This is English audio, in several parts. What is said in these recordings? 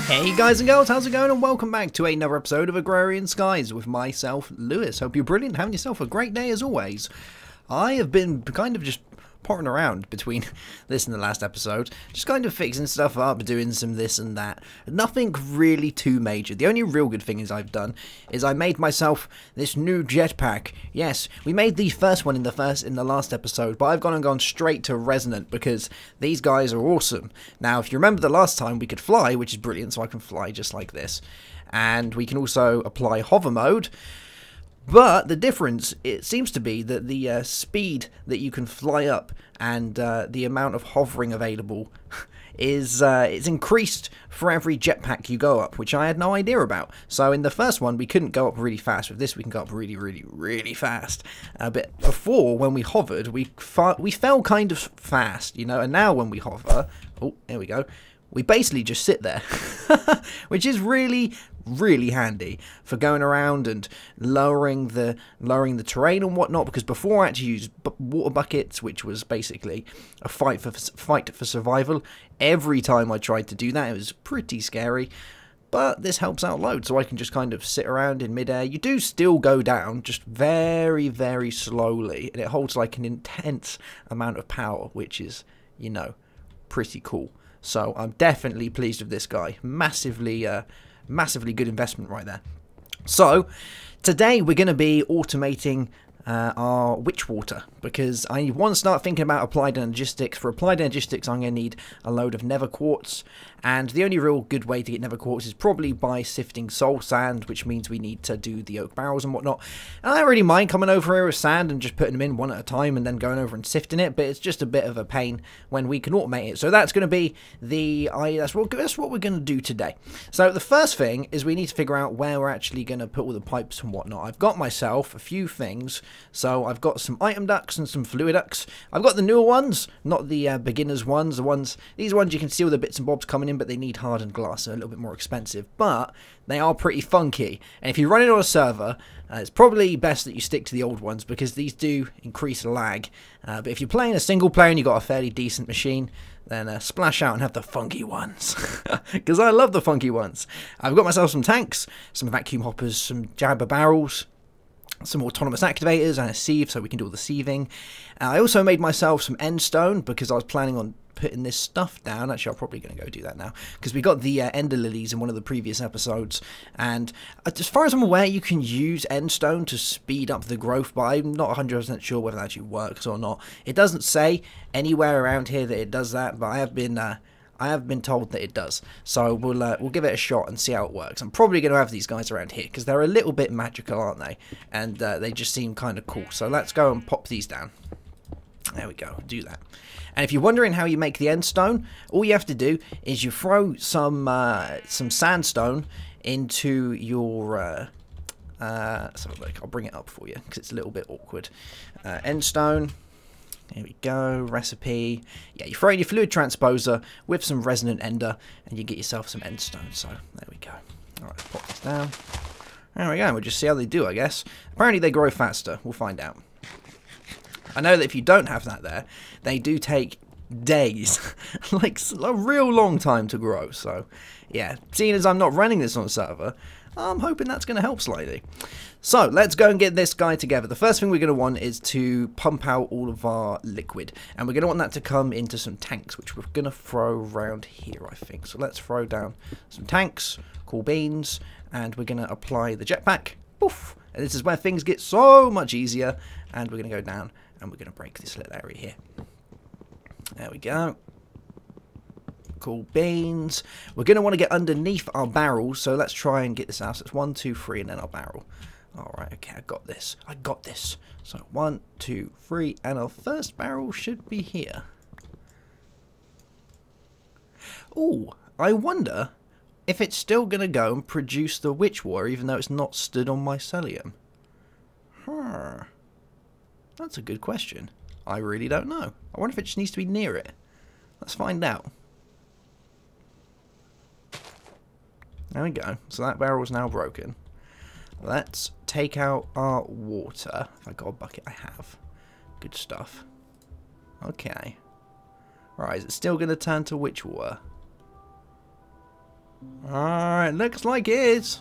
Hey guys and girls, how's it going? And welcome back to another episode of Agrarian Skies with myself, Lewis. Hope you're brilliant, having yourself a great day as always. I have been kind of just potting around between this and the last episode, just kind of fixing stuff up, doing some this and that. Nothing really too major. The only real good thing I've done is I made myself this new jetpack. Yes, we made the first one in the last episode, but I've gone straight to resonant because these guys are awesome. Now, if you remember the last time, we could fly, which is brilliant, so I can fly just like this, and we can also apply hover mode. But the difference, it seems to be that the speed that you can fly up and the amount of hovering available is increased for every jetpack you go up, which I had no idea about. So in the first one, we couldn't go up really fast. With this, we can go up really fast. But before, when we hovered, we fell kind of fast, you know. And now when we hover, oh, there we go. We basically just sit there, which is really handy for going around and lowering the terrain and whatnot. Because before I had to use water buckets, which was basically a fight for survival. Every time I tried to do that, it was pretty scary. But this helps out loads, so I can just kind of sit around in midair. You do still go down, just very slowly, and it holds like an intense amount of power, which is, you know, pretty cool. So I'm definitely pleased with this guy. Massively good investment right there. So today we're going to be automating our witch water, because I want to start thinking about applied energistics. For applied energistics, I'm going to need a load of nether quartz, and the only real good way to get nether quartz is probably by sifting soul sand, which means we need to do the oak barrels and whatnot. And I don't really mind coming over here with sand and just putting them in one at a time and then going over and sifting it, but it's just a bit of a pain when we can automate it. So that's going to be that's what we're going to do today. So the first thing is we need to figure out where we're actually going to put all the pipes and whatnot. I've got myself a few things. So I've got some item ducts and some fluid ducts. I've got the newer ones, not the beginners ones. These ones you can see all the bits and bobs coming in, but they need hardened glass, so a little bit more expensive. But they are pretty funky. And if you run it on a server, it's probably best that you stick to the old ones, because these do increase lag. But if you're playing a single player and you've got a fairly decent machine, then splash out and have the funky ones, because I love the funky ones. I've got myself some tanks, some vacuum hoppers, some jabber barrels, some autonomous activators and a sieve so we can do all the sieving. I also made myself some end stone because I was planning on putting this stuff down. Actually, I'm probably going to go do that now, because we got the ender lilies in one of the previous episodes, and as far as I'm aware, you can use end stone to speed up the growth, but I'm not 100% sure whether that actually works or not. It doesn't say anywhere around here that it does that, but I have been told that it does, so we'll give it a shot and see how it works. I'm probably going to have these guys around here because they're a little bit magical, aren't they? And they just seem kind of cool. So let's go and pop these down. There we go. Do that. And if you're wondering how you make the end stone, all you have to do is you throw some sandstone into your. Let's have a look. I'll bring it up for you because it's a little bit awkward. End stone. There we go, recipe. Yeah, you throw in your fluid transposer with some resonant ender, and you get yourself some end stone. So, there we go. Alright, pop this down. There we go, we'll just see how they do, I guess. Apparently they grow faster, we'll find out. I know that if you don't have that there, they do take days. Like, a real long time to grow. So, yeah, seeing as I'm not running this on a server, I'm hoping that's going to help slightly. So, let's go and get this guy together. The first thing we're going to want is to pump out all of our liquid. And we're going to want that to come into some tanks, which we're going to throw around here, I think. So, let's throw down some tanks, cool beans, and we're going to apply the jetpack. Poof! And this is where things get so much easier. And we're going to go down, and we're going to break this little area here. There we go. Cool beans. We're going to want to get underneath our barrels, so let's try and get this out. So it's 1, 2, 3, and then our barrel. Alright, okay, I got this. I got this. So 1, 2, 3, and our first barrel should be here. Ooh, I wonder if it's still going to go and produce the witch water, even though it's not stood on mycelium. That's a good question. I really don't know. I wonder if it just needs to be near it. Let's find out. There we go. So that barrel's now broken. Let's take out our water. If I got a bucket, I have. Good stuff. Okay. Right, is it still going to turn to witch water? Alright, looks like it is.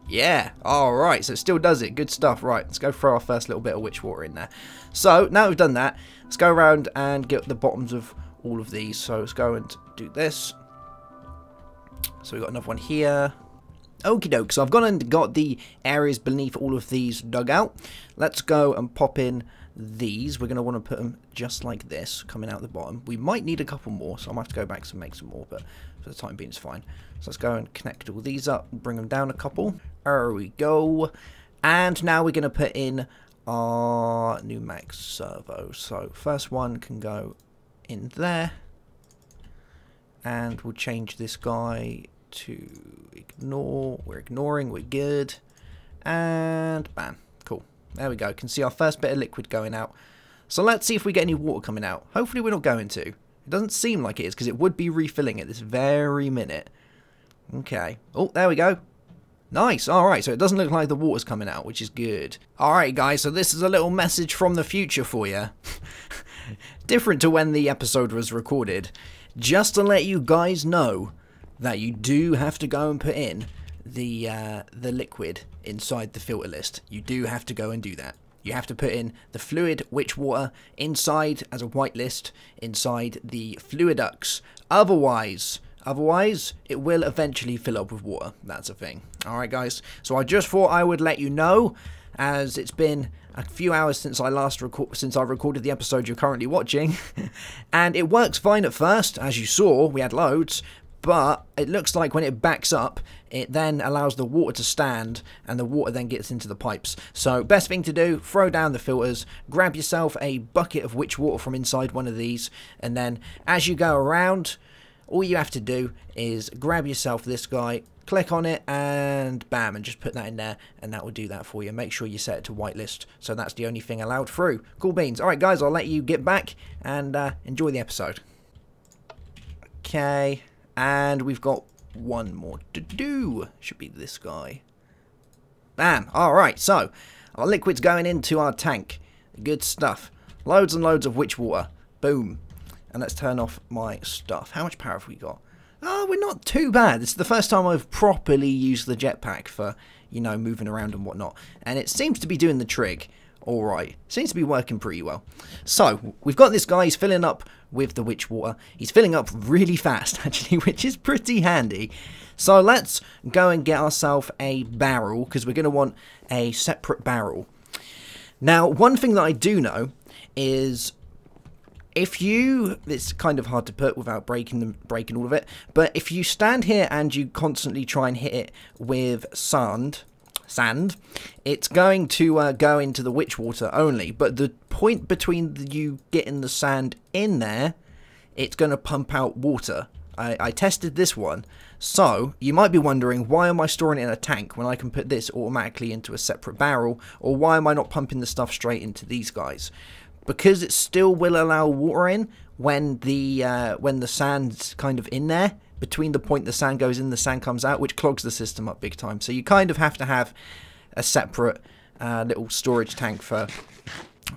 Yeah, alright, so it still does it. Good stuff. Right, let's go throw our first little bit of witch water in there. So, now we've done that, let's go around and get the bottoms of all of these. So, let's go and do this. So, we've got another one here. Okie doke, so I've gone and got the areas beneath all of these dug out. Let's go and pop in these. We're going to want to put them just like this, coming out the bottom. We might need a couple more, so I might have to go back and make some more, but for the time being it's fine. So let's go and connect all these up, bring them down a couple. There we go. And now we're going to put in our new max servo. So first one can go in there. And we'll change this guy to ignore. We're ignoring, we're good. And bam, cool. There we go. Can see our first bit of liquid going out. So let's see if we get any water coming out. Hopefully we're not going to. It doesn't seem like it is, because it would be refilling at this very minute. Okay. Oh, there we go. Nice. Alright, so it doesn't look like the water's coming out, which is good. Alright guys, so this is a little message from the future for you. Different to when the episode was recorded. Just to let you guys know that you do have to go and put in the liquid inside the filter list. You do have to go and do that. You have to put in the fluid witch water inside as a whitelist inside the fluidux. Otherwise it will eventually fill up with water. That's a thing. Alright guys, so I just thought I would let you know, as it's been a few hours since I recorded the episode you're currently watching, and it works fine at first. As you saw, we had loads, but it looks like when it backs up, it then allows the water to stand, and the water then gets into the pipes. So best thing to do, throw down the filters, grab yourself a bucket of witch water from inside one of these, and then as you go around, all you have to do is grab yourself this guy, click on it, and bam, and just put that in there, and that will do that for you. Make sure you set it to whitelist, so that's the only thing allowed through. Cool beans. Alright guys, I'll let you get back and enjoy the episode. Okay, and we've got one more to do. Should be this guy. Bam. Alright, so our liquid's going into our tank. Good stuff. Loads and loads of witch water. Boom. And let's turn off my stuff. How much power have we got? Oh, we're not too bad. This is the first time I've properly used the jetpack for, you know, moving around and whatnot. And it seems to be doing the trick. Alright. Seems to be working pretty well. So, we've got this guy. He's filling up with the witch water. He's filling up really fast, actually, which is pretty handy. So, let's go and get ourselves a barrel, because we're going to want a separate barrel. Now, one thing that I do know is, it's kind of hard to put without breaking all of it, but if you stand here and you constantly try and hit it with sand, it's going to go into the witch water only, but the point between you getting the sand in there, it's going to pump out water. I tested this one, so you might be wondering, why am I storing it in a tank when I can put this automatically into a separate barrel, or why am I not pumping the stuff straight into these guys? Because it still will allow water in when the sand's kind of in there. Between the point the sand goes in, the sand comes out, which clogs the system up big time. So you kind of have to have a separate little storage tank for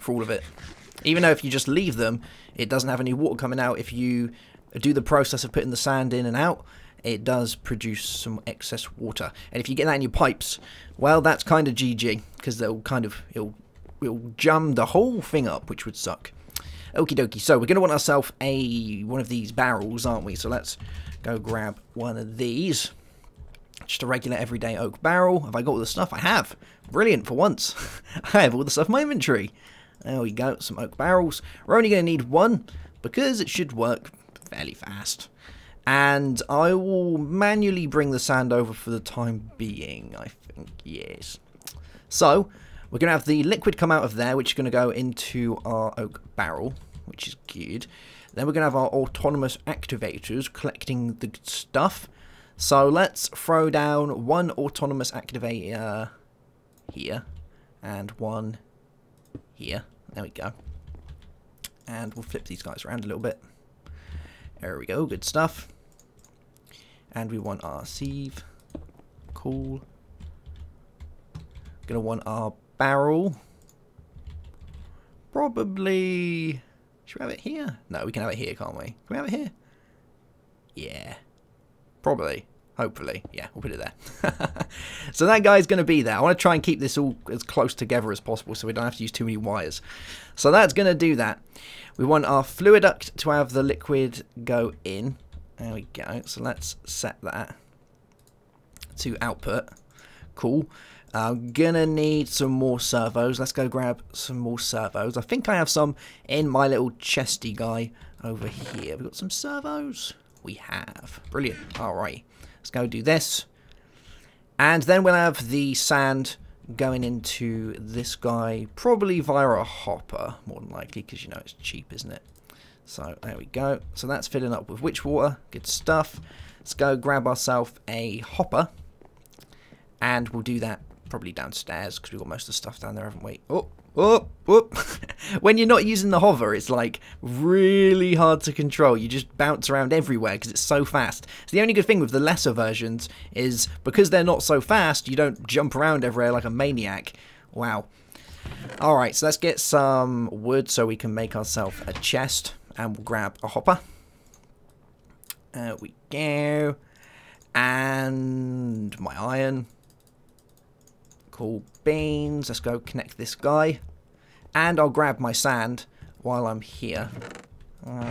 all of it. Even though if you just leave them, it doesn't have any water coming out. If you do the process of putting the sand in and out, it does produce some excess water. And if you get that in your pipes, well, that's kind of GG, because it'll jam the whole thing up, which would suck. Okie dokie, so we're going to want ourselves one of these barrels, aren't we? So let's go grab one of these. Just a regular everyday oak barrel. Have I got all the stuff? I have. Brilliant, for once. I have all the stuff in my inventory. There we go, some oak barrels. We're only going to need one, because it should work fairly fast. And I will manually bring the sand over for the time being, I think, yes. So, we're going to have the liquid come out of there, which is going to go into our oak barrel, which is good. Then we're going to have our autonomous activators collecting the stuff. So let's throw down one autonomous activator here, and one here. There we go. And we'll flip these guys around a little bit. There we go, good stuff. And we want our sieve. Cool. Gonna want our barrel. Probably... Should we have it here? No, we can have it here, can't we? Can we have it here? Yeah. Probably. Hopefully. Yeah, we'll put it there. So that guy's going to be there. I want to try and keep this all as close together as possible so we don't have to use too many wires. So that's going to do that. We want our fluid duct to have the liquid go in. There we go. So let's set that to output. Cool. I'm gonna need some more servos. Let's go grab some more servos. I think I have some in my little chesty guy over here. We've got some servos. We have. Brilliant. Alright. Let's go do this. And then we'll have the sand going into this guy, probably via a hopper, more than likely, because you know it's cheap, isn't it? So there we go. So that's filling up with witch water. Good stuff. Let's go grab ourselves a hopper. And we'll do that probably downstairs because we've got most of the stuff down there, haven't we? Oh, oh, oh. When you're not using the hover, it's like really hard to control. You just bounce around everywhere because it's so fast. So the only good thing with the lesser versions is because they're not so fast, you don't jump around everywhere like a maniac. Wow. Alright, so let's get some wood so we can make ourselves a chest. And we'll grab a hopper. There we go. And my iron. Cool beans. Let's go connect this guy. And I'll grab my sand while I'm here.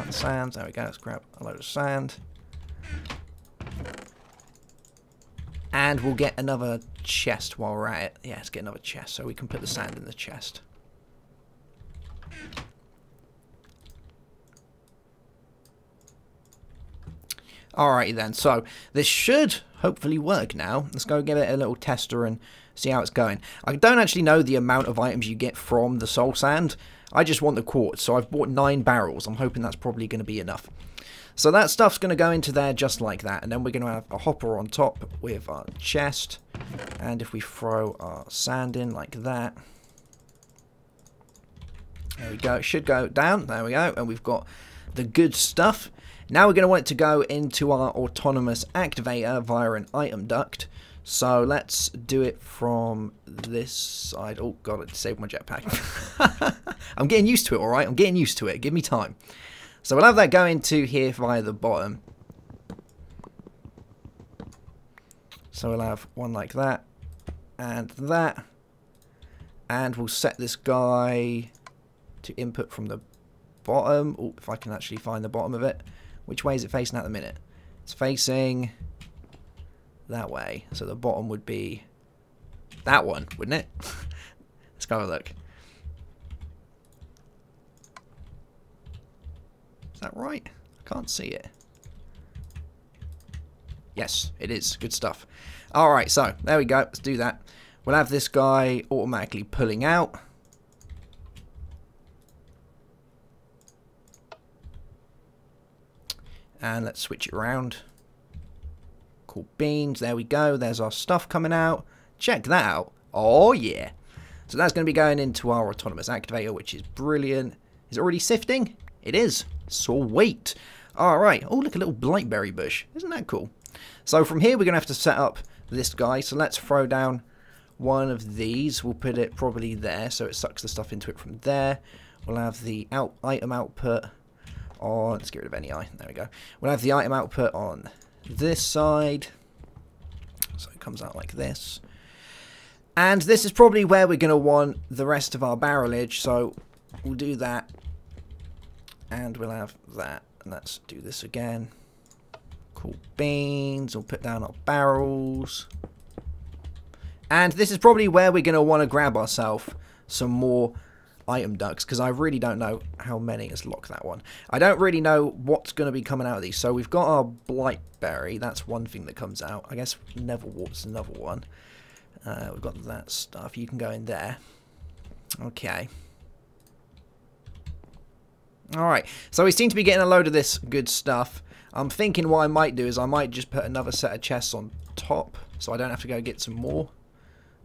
Sand. There we go. Let's grab a load of sand. And we'll get another chest while we're at it. Yeah, let's get another chest so we can put the sand in the chest. Alrighty then, so this should hopefully work now. Let's go give it a little tester and see how it's going. I don't actually know the amount of items you get from the soul sand. I just want the quartz, so I've bought 9 barrels. I'm hoping that's probably going to be enough. So that stuff's going to go into there just like that, and then we're going to have a hopper on top with our chest. And if we throw our sand in like that, there we go. It should go down. There we go, and we've got the good stuff. Now we're going to want it to go into our autonomous activator via an item duct. So let's do it from this side. Oh god, I saved my jetpack. I'm getting used to it, alright? I'm getting used to it. Give me time. So we'll have that go into here via the bottom. So we'll have one like that. And that. And we'll set this guy to input from the bottom. Oh, if I can actually find the bottom of it. Which way is it facing at the minute? It's facing that way. So the bottom would be that one, wouldn't it? Let's go have a look. Is that right? I can't see it. Yes, it is. Good stuff. Alright, so there we go. Let's do that. We'll have this guy automatically pulling out. And let's switch it around. Cool beans. There we go. There's our stuff coming out. Check that out. Oh, yeah. So that's going to be going into our autonomous activator, which is brilliant. Is it already sifting? It is. Sweet. All right. Oh, look, a little blackberry bush. Isn't that cool? So from here, we're going to have to set up this guy. So let's throw down one of these. We'll put it probably there so it sucks the stuff into it from there. We'll have the item output on, let's get rid of any eye. There we go. We'll have the item output on this side. So it comes out like this. And this is probably where we're going to want the rest of our barrelage. So we'll do that. And we'll have that. And let's do this again. Cool beans. We'll put down our barrels. And this is probably where we're going to want to grab ourselves some more item ducts, because I really don't know how many. Let's lock that one. I don't really know what's going to be coming out of these. So we've got our blightberry. That's one thing that comes out. I guess Neverwart's another one. We've got that stuff. You can go in there. Okay. Alright. So we seem to be getting a load of this good stuff. I'm thinking what I might do is I might just put another set of chests on top, so I don't have to go get some more.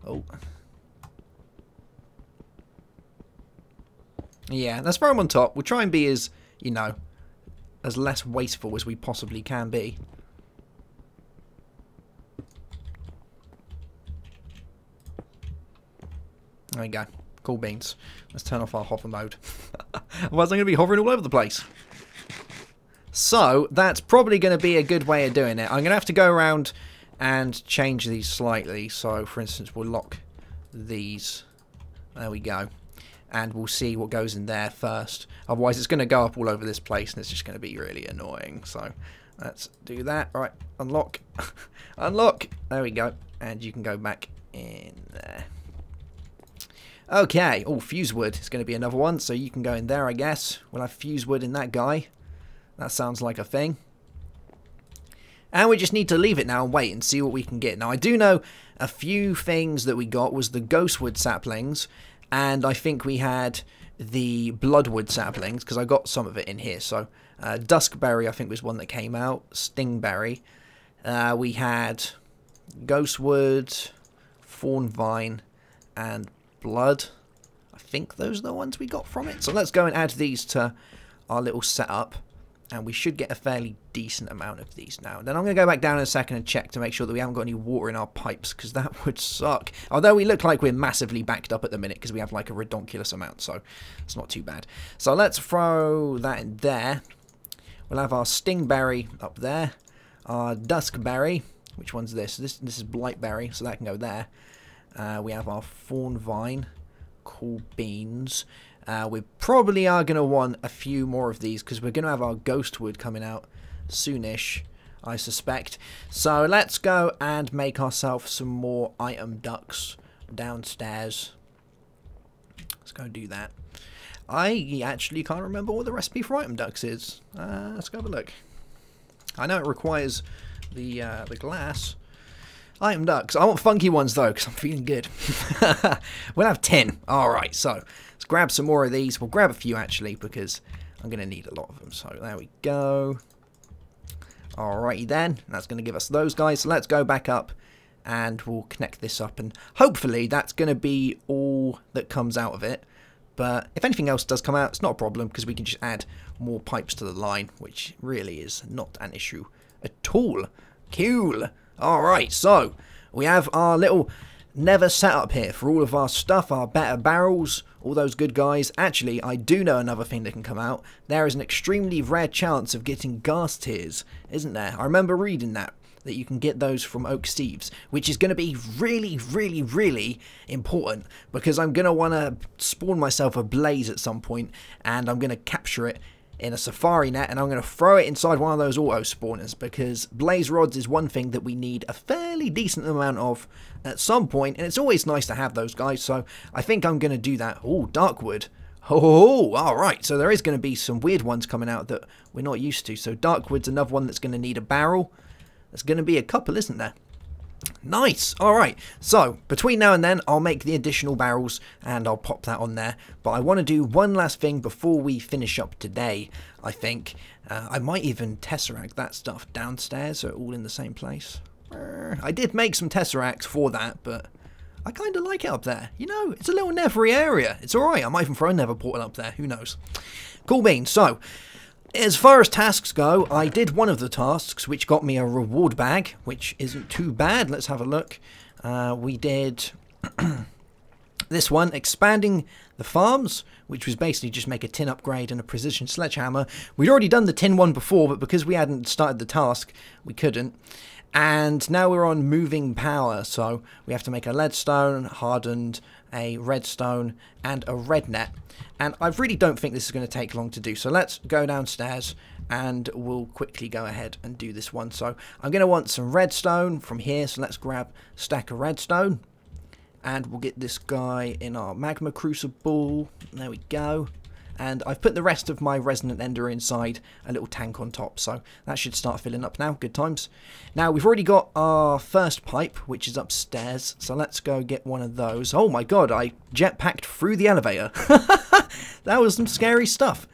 Oh. Yeah, let's throw them on top. We'll try and be as, you know, as less wasteful as we possibly can be. There we go. Cool beans. Let's turn off our hover mode. Otherwise I'm going to be hovering all over the place. So that's probably going to be a good way of doing it. I'm going to have to go around and change these slightly. So, for instance, we'll lock these. There we go. And we'll see what goes in there first. Otherwise, it's going to go up all over this place, and it's just going to be really annoying. So, let's do that. All right, unlock. Unlock. There we go. And you can go back in there. Okay. Oh, fuse wood is going to be another one. So, you can go in there, I guess. We'll have fuse wood in that guy. That sounds like a thing. And we just need to leave it now and wait and see what we can get. Now, I do know a few things that we got was the ghostwood saplings. And I think we had the bloodwood saplings, because I got some of it in here. So, duskberry, I think, was one that came out. Stingberry. We had ghostwood, thornvine, and blood. I think those are the ones we got from it. So, let's go and add these to our little setup. And we should get a fairly decent amount of these now. Then I'm going to go back down in a second and check to make sure that we haven't got any water in our pipes, because that would suck. Although we look like we're massively backed up at the minute, because we have like a redonkulous amount, so it's not too bad. So let's throw that in there. We'll have our stingberry up there. Our duskberry. Which one's this? This is blightberry, so that can go there. We have our thornvine. Cool beans. We probably are going to want a few more of these, because we're going to have our ghostwood coming out soonish, I suspect. So let's go and make ourselves some more item ducts downstairs. Let's go do that. I actually can't remember what the recipe for item ducts is. Let's go have a look. I know it requires the glass. Item ducts. I want funky ones though, because I'm feeling good. We'll have 10. Alright, so let's grab some more of these. We'll grab a few actually, because I'm going to need a lot of them. So there we go. Alrighty then. That's going to give us those guys. So let's go back up and we'll connect this up. And hopefully that's going to be all that comes out of it. But if anything else does come out, it's not a problem, because we can just add more pipes to the line, which really is not an issue at all. Cool. Alright, so we have our little nether setup here for all of our stuff, our better barrels, all those good guys. Actually, I do know another thing that can come out. There is an extremely rare chance of getting gas tears, isn't there? I remember reading that you can get those from oak steves, which is going to be really, really, really important, because I'm going to want to spawn myself a blaze at some point, and I'm going to capture it in a safari net, and I'm going to throw it inside one of those auto spawners, because blaze rods is one thing that we need a fairly decent amount of at some point, and it's always nice to have those guys. So I think I'm going to do that. Oh, darkwood. Oh, alright, so there is going to be some weird ones coming out that we're not used to. So darkwood's another one that's going to need a barrel. There's going to be a couple, isn't there? Nice. Alright, so between now and then I'll make the additional barrels and I'll pop that on there. But I want to do one last thing before we finish up today, I think. I might even tesseract that stuff downstairs, so it's all in the same place. I did make some tesseracts for that, but I kind of like it up there. You know, it's a little nethery area. It's alright. I might even throw a nether portal up there. Who knows? Cool beans. So as far as tasks go, I did one of the tasks, which got me a reward bag, which isn't too bad. Let's have a look. We did this one, expanding the farms, which was basically just make a tin upgrade and a precision sledgehammer. We'd already done the tin one before, but because we hadn't started the task, we couldn't. And now we're on moving power, so we have to make a leadstone, hardened, a redstone, and a red net. And I really don't think this is going to take long to do, so let's go downstairs and we'll quickly go ahead and do this one. So I'm going to want some redstone from here, so let's grab a stack of redstone. And we'll get this guy in our magma crucible. There we go. And I've put the rest of my resonant ender inside a little tank on top, so that should start filling up now. Good times. Now, we've already got our first pipe, which is upstairs, so let's go get one of those. Oh my god, I jetpacked through the elevator. That was some scary stuff.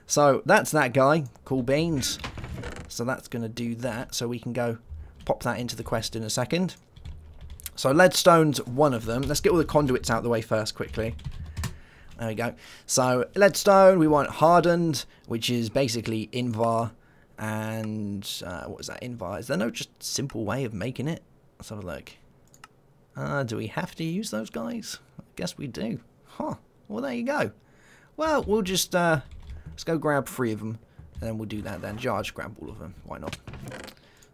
So, that's that guy. Cool beans. So that's going to do that, so we can go pop that into the quest in a second. So, leadstone's one of them. Let's get all the conduits out of the way first, quickly. There we go. So, leadstone, we want hardened, which is basically Invar. And, what is that, Invar? Is there no just simple way of making it? Let's have a look. Do we have to use those guys? I guess we do. Huh. Well, there you go. Well, we'll just, let's go grab 3 of them. And then we'll do that then. Just grab all of them. Why not?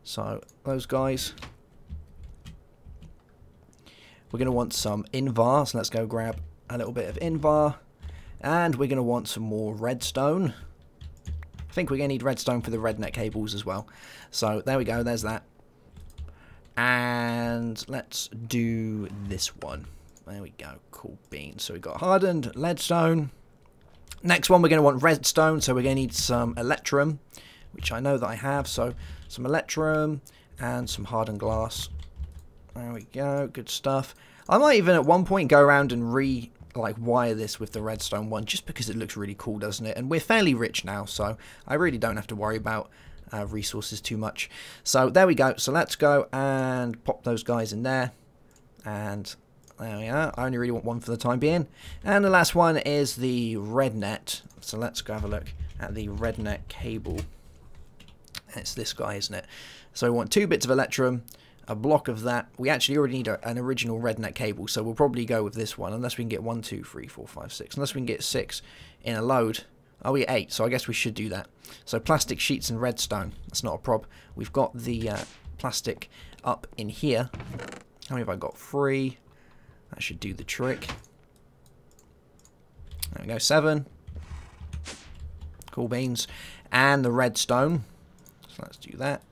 So, those guys. We're going to want some Invar. So let's go grab a little bit of Invar. And we're going to want some more redstone. I think we're going to need redstone for the rednet cables as well. So, there we go. There's that. And let's do this one. There we go. Cool beans. So, we've got hardened leadstone. Next one, we're going to want redstone, so we're going to need some electrum, which I know that I have. So some electrum and some hardened glass. There we go, good stuff. I might even at one point go around and wire this with the redstone one, just because it looks really cool, doesn't it? And we're fairly rich now, so I really don't have to worry about resources too much. So there we go. So let's go and pop those guys in there. And there we are. I only really want one for the time being. And the last one is the rednet. So let's go have a look at the rednet cable. It's this guy, isn't it? So we want 2 bits of electrum, a block of that. We actually already need an original rednet cable, so we'll probably go with this one, unless we can get 1, 2, 3, 4, 5, 6. Unless we can get 6 in a load. Oh, we get 8, so I guess we should do that. So plastic sheets and redstone. That's not a prob. We've got the plastic up in here. How many have I got? 3. That should do the trick. There we go, 7. Cool beans. And the redstone. So let's do that.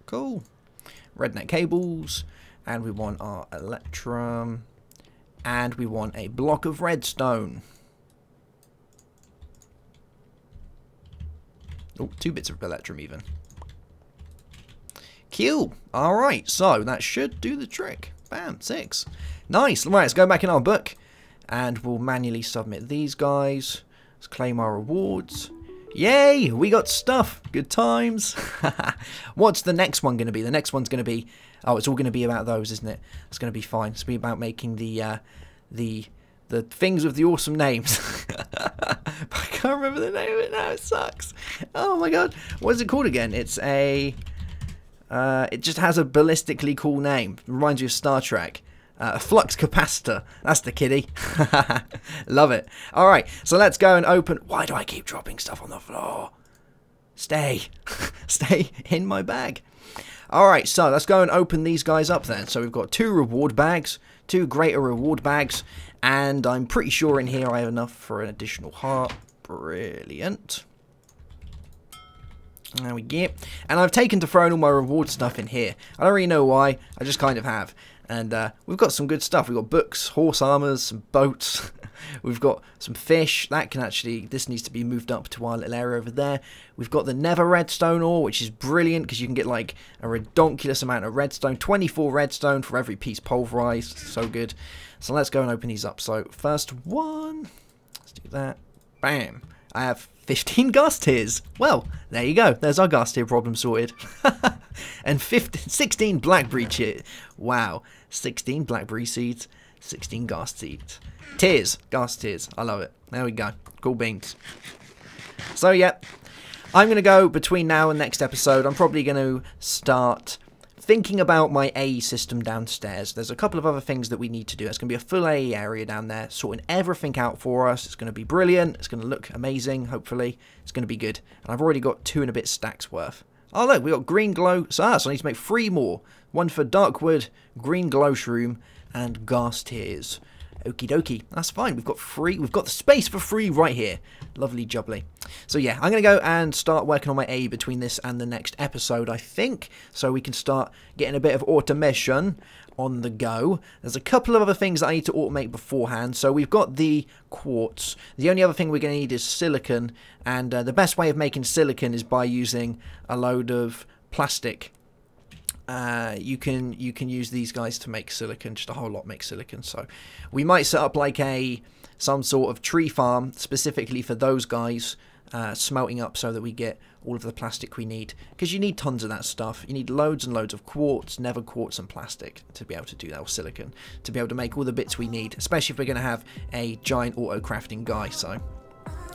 Cool. Rednet cables. And we want our electrum. And we want a block of redstone. Oh, 2 bits of electrum even. Cool. Alright, so that should do the trick. Bam, 6. Nice. Right, let's go back in our book. And we'll manually submit these guys. Let's claim our rewards. Yay! We got stuff. Good times. What's the next one going to be? The next one's going to be... Oh, it's all going to be about those, isn't it? It's going to be fine. It's going to be about making the things with the awesome names. I can't remember the name of it now. It sucks. Oh my god. What is it called again? It's a... it just has a ballistically cool name. Reminds you of Star Trek. Flux capacitor. That's the kiddie. Love it. Alright, so let's go and open... Why do I keep dropping stuff on the floor? Stay. Stay in my bag. Alright, so let's go and open these guys up then. So we've got 2 reward bags. 2 greater reward bags. And I'm pretty sure in here I have enough for an additional heart. Brilliant. There we go. And I've taken to throwing all my reward stuff in here. I don't really know why. I just kind of have. And we've got some good stuff. We've got books, horse armors, some boats. We've got some fish. That can actually... This needs to be moved up to our little area over there. We've got the nether redstone ore, which is brilliant because you can get like a redonkulous amount of redstone. 24 redstone for every piece pulverized. So good. So let's go and open these up. So first one. Let's do that. Bam. I have 15 gas tiers. Well, there you go. There's our gas tier problem sorted. And 16 blackberry seeds. Wow. 16 blackberry seeds. 16 gas seeds. Tiers. Gas tiers. I love it. There we go. Cool beans. So, yeah. I'm going to go between now and next episode. I'm probably going to start thinking about my AE system downstairs. There's a couple of other things that we need to do. It's going to be a full AE area down there, sorting everything out for us. It's going to be brilliant. It's going to look amazing, hopefully. It's going to be good. And I've already got 2 and a bit stacks worth. Oh, look, we got green glow. So I need to make 3 more. 1 for darkwood, green glow shroom, and gas tiers. Okie dokie. That's fine. We've got 3. We've got the space for 3 right here. Lovely jubbly. So yeah, I'm going to go and start working on my AE between this and the next episode, I think. So we can start getting a bit of automation on the go. There's a couple of other things that I need to automate beforehand. So we've got the quartz. The only other thing we're going to need is silicon. And the best way of making silicon is by using a load of plastic. You can use these guys to make silicon, just a whole lot make silicon. So we might set up like some sort of tree farm specifically for those guys, smelting up so that we get all of the plastic we need, because you need tons of that stuff. You need loads and loads of quartz, nether quartz and plastic to be able to do that, or silicon, to be able to make all the bits we need, especially if we're going to have a giant auto crafting guy. So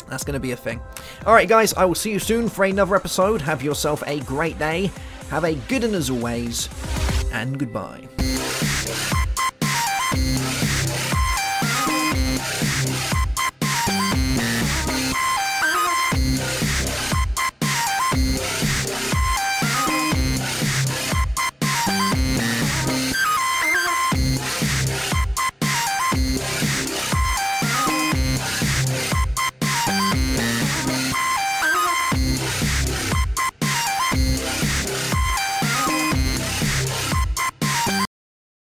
that's going to be a thing. Alright guys, I will see you soon for another episode. Have yourself a great day. Have a good one as always, and goodbye.